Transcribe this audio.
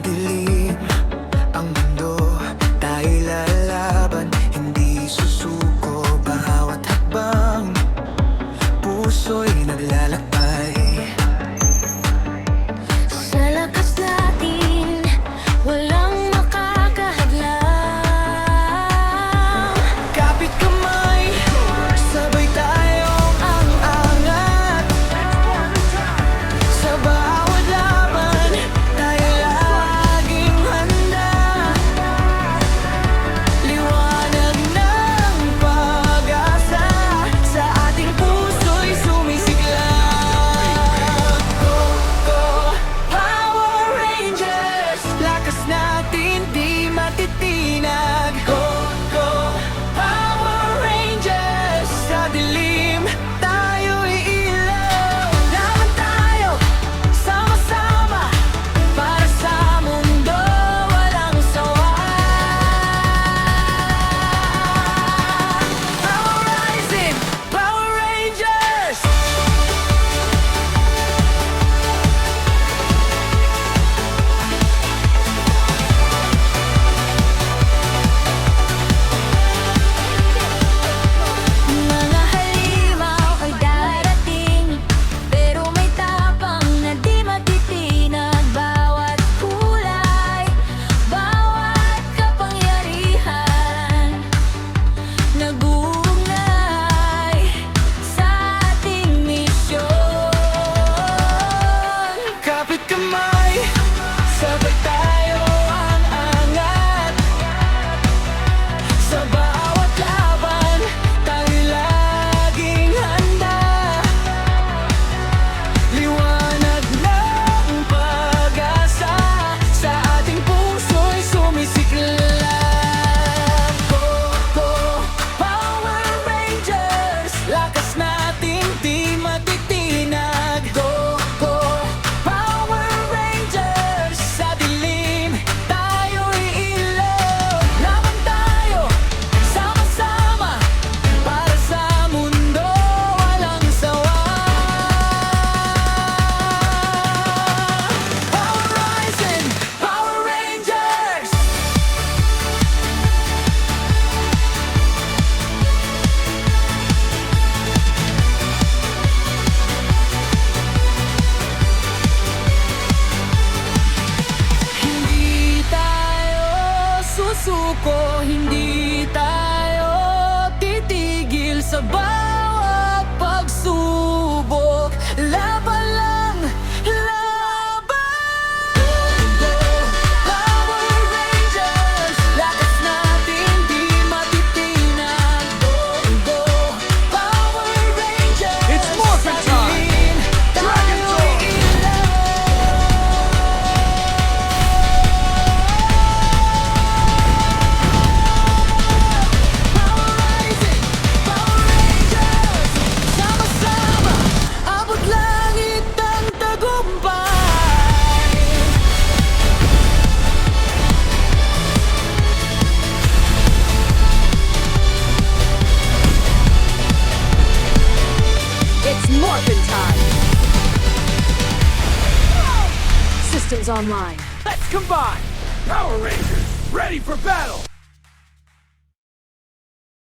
madilim ang mundo, tayo'y lalaban, hindi susuko. Bawat hakbang, puso'y naglalakbay. Sa lakas natin, walang makakahadlang. Kapit kamay, sabay tayong ang-angat. Sa bawat laban, tayo laging handa. Liwanag ng pag-asa, sa ating puso'y sumisiklas. Go, go, Power Rangers! Lakas natin di matitinag. Go, go, Power Rangers! Sa dilim, tayo'y ilaw. Laban tayo, sama-sama, para sa mundo walang sawa. Power Rising, Power Rangers! Mga halimaw ay darating, pero may tapang na di matitinag. Bawat kulay, bawat kapangyarihan, nag-uugnay sa ating misyon. Kapit kamay, sabay tayo ang-angat. Sa bawat laban, tayo laging handa. Liwanag ng pag-asa, sa ating puso'y sumisiklas. Go, go, Power Rangers! Lakas natin di matitinag. Go, go, Power Rangers! Sa dilim, tayo'y ilaw. Laban tayo, sama-sama, para sa mundo walang sawa. Power Rising, Power Rangers! Hindi tayo susuko, hindi tayo titigil sa bawat pagsubok. Laban lang, laban! Go, Power Rangers! Lakas natin di matitinag. Go, Power Rangers! It's Morphin time! Dragon Zone! Power Rising, Power Rangers! Sama-sama, abot langit ang tagumpay. It's Morphin time! Systems online. Let's combine! Power Rangers, ready for battle!